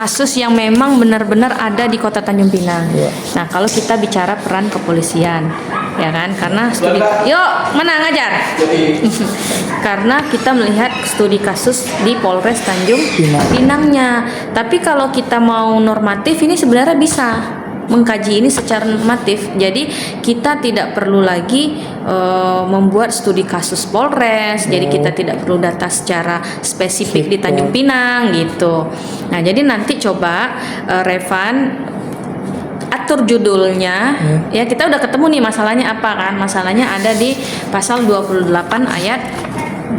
kasus yang memang benar-benar ada di Kota Tanjung Pinang. Nah, kalau kita bicara peran kepolisian, ya kan? Karena studi, yuk mana ngajar? Karena kita melihat studi kasus di Polres Tanjung Pinangnya. Tapi kalau kita mau normatif, ini sebenarnya bisa mengkaji ini secara normatif. Jadi kita tidak perlu lagi membuat studi kasus Polres. Jadi kita tidak perlu data secara spesifik di Tanjung Pinang gitu. Nah, jadi nanti coba Revan atur judulnya. Ya, kita udah ketemu nih masalahnya apa kan? Masalahnya ada di pasal 28 ayat 2.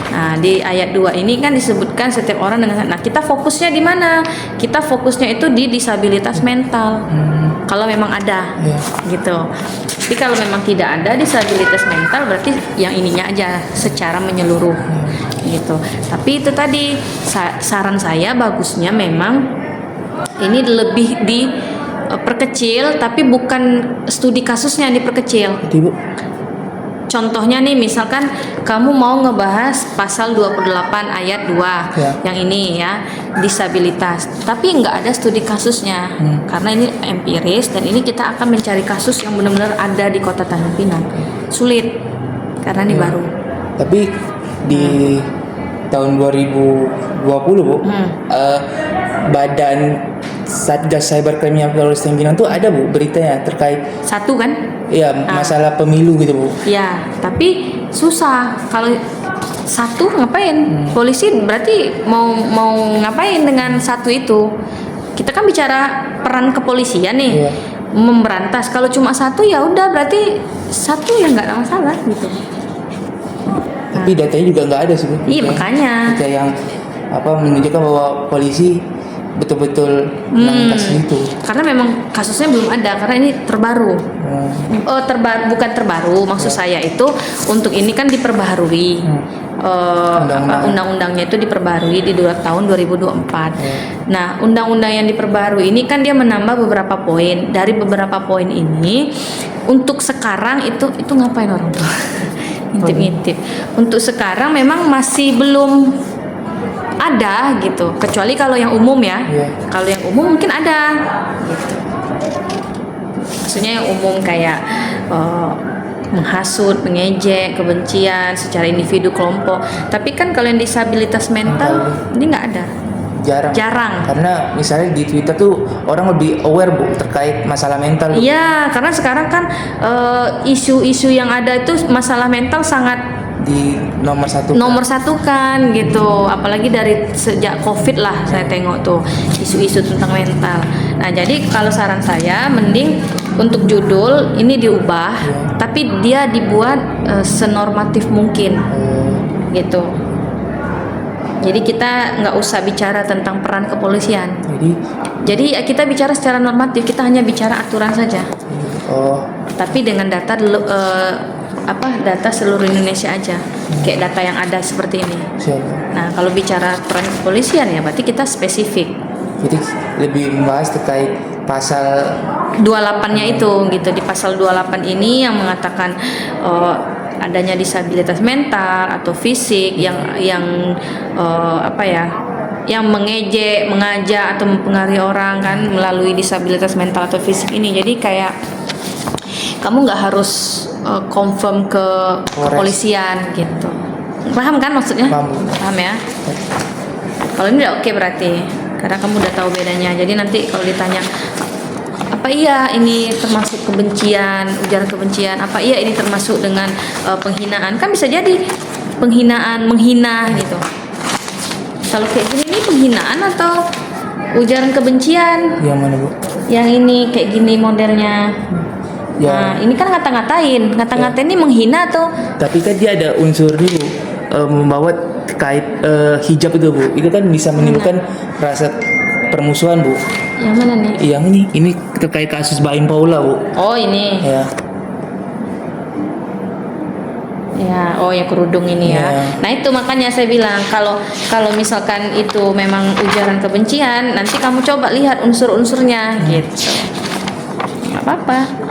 Nah, di ayat 2 ini kan disebutkan setiap orang dengan, nah kita fokusnya di mana? Kita fokusnya itu di disabilitas mental. Kalau memang ada, gitu. Tapi kalau memang tidak ada disabilitas mental, berarti yang ininya aja secara menyeluruh, gitu. Tapi itu tadi saran saya bagusnya memang ini lebih di perkecil, tapi bukan studi kasusnya diperkecil. Contohnya nih, misalkan kamu mau ngebahas pasal 28 ayat 2 yang ini ya, disabilitas, tapi nggak ada studi kasusnya, karena ini empiris dan ini kita akan mencari kasus yang benar-benar ada di Kota Tanjung Pinang. Sulit karena ini baru. Tapi di tahun 2020 Bu, Badan Satgas Cybercrime Polres Tanjung Pinang tuh ada Bu beritanya terkait satu kan? Ya, masalah pemilu gitu Bu. Ya, tapi susah kalau satu ngapain? Polisi berarti mau ngapain dengan satu itu? Kita kan bicara peran kepolisian nih, memberantas. Kalau cuma satu ya udah berarti satu ya nggak ada masalah gitu. Tapi datanya juga nggak ada sih Bu. Iya, makanya. Data yang menunjukkan bahwa polisi betul-betul menangani kasus itu. Karena memang kasusnya belum ada, karena ini terbaru. Bukan terbaru, maksud saya itu untuk ini kan diperbaharui. Undang-undangnya itu diperbaharui di tahun 2024. Nah, undang-undang yang diperbaharui ini kan dia menambah beberapa poin. Dari beberapa poin ini untuk sekarang itu ngapain orang tua? Ngintip-ngintip. Untuk sekarang memang masih belum ada gitu, kecuali kalau yang umum ya. Kalau yang umum mungkin ada gitu. Maksudnya yang umum kayak menghasut, mengejek, kebencian secara individu kelompok. Tapi kan kalau yang disabilitas mental ini nggak ada. Jarang. Karena misalnya di Twitter tuh orang lebih aware Bu terkait masalah mental. Iya, karena sekarang kan isu-isu yang ada itu masalah mental sangat di nomor satu kan gitu, apalagi dari sejak COVID lah saya tengok tuh isu-isu tentang mental. Nah, jadi kalau saran saya mending untuk judul ini diubah, tapi dia dibuat senormatif mungkin gitu. Jadi kita nggak usah bicara tentang peran kepolisian. Jadi kita bicara secara normatif, kita hanya bicara aturan saja. Tapi dengan data data seluruh Indonesia aja, kayak data yang ada seperti ini. Nah, kalau bicara peran kepolisian ya berarti kita spesifik. Jadi lebih membahas terkait pasal 28-nya itu gitu. Di pasal 28 ini yang mengatakan adanya disabilitas mental atau fisik yang yang mengejek, mengajak atau mempengaruhi orang kan melalui disabilitas mental atau fisik ini. Jadi kayak kamu nggak harus confirm ke kepolisian gitu. Paham kan maksudnya? Paham ya? Kalau ini udah oke berarti, karena kamu udah tahu bedanya. Jadi nanti kalau ditanya apa iya ini termasuk kebencian, ujaran kebencian, apa iya ini termasuk dengan penghinaan, kan bisa jadi penghinaan, menghina gitu. Kalau kayak gini ini penghinaan atau ujaran kebencian? Yang mana Bu? Yang ini kayak gini modelnya. Nah, ini kan ngata-ngatain ini menghina atau? Tapi kan dia ada unsur dulu membawa terkait hijab itu Bu. Itu kan bisa menimbulkan rasa permusuhan Bu. Yang mana nih? Yang ini terkait kasus Baim Paula Bu. Oh ini. Ya, yang kerudung ini ya. Nah itu makanya saya bilang kalau misalkan itu memang ujaran kebencian, nanti kamu coba lihat unsur-unsurnya gitu. Nggak apa-apa.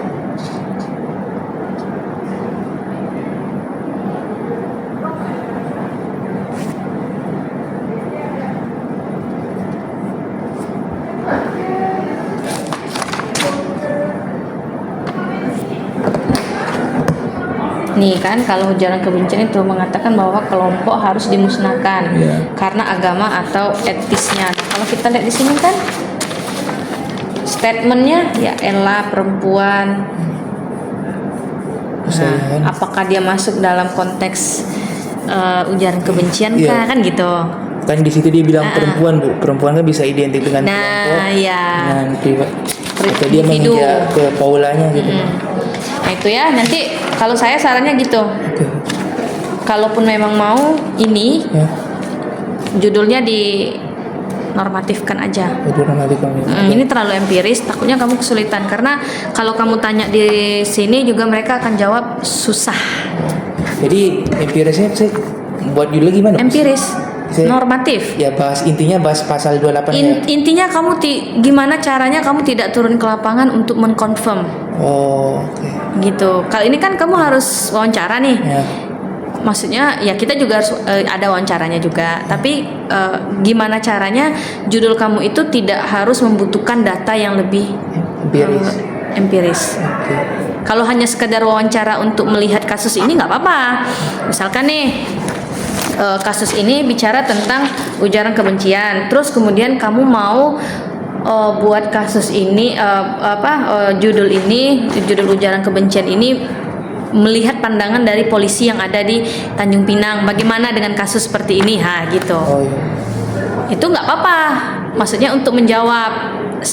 Nih kan kalau ujaran kebencian itu mengatakan bahwa kelompok harus dimusnahkan karena agama atau etisnya. Nah, kalau kita lihat di sini kan statementnya ya elah perempuan. Nah, apakah dia masuk dalam konteks ujaran kebencian kan gitu? Kan di situ dia bilang perempuan bu, perempuan kan bisa identik dengan kelompok, dengan atau dia menginjak ke paulanya gitu. Nah itu ya, nanti kalau saya sarannya gitu. Kalaupun memang mau ini judulnya di normatifkan aja. Ini terlalu empiris, takutnya kamu kesulitan karena kalau kamu tanya di sini juga mereka akan jawab susah. Jadi empirisnya saya buat judul gimana? Empiris. Normatif. Ya intinya bahas pasal 28 Intinya kamu gimana caranya kamu tidak turun ke lapangan untuk mengkonfirm. Gitu. Kalau ini kan kamu harus wawancara nih. Maksudnya ya kita juga harus ada wawancaranya juga. Tapi gimana caranya judul kamu itu tidak harus membutuhkan data yang lebih empiris. Kalau hanya sekedar wawancara untuk melihat kasus ini nggak apa-apa. Misalkan nih kasus ini bicara tentang ujaran kebencian, terus kemudian kamu mau buat kasus ini judul ujaran kebencian ini melihat pandangan dari polisi yang ada di Tanjung Pinang, bagaimana dengan kasus seperti ini, gitu. Itu nggak apa-apa, maksudnya untuk menjawab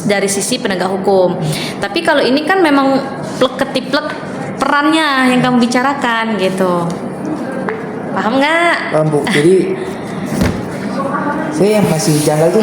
dari sisi penegak hukum. Tapi kalau ini kan memang plek-ketiplek perannya yang kamu bicarakan gitu. Paham nggak? Paham bu. Jadi saya yang masih janggal tuh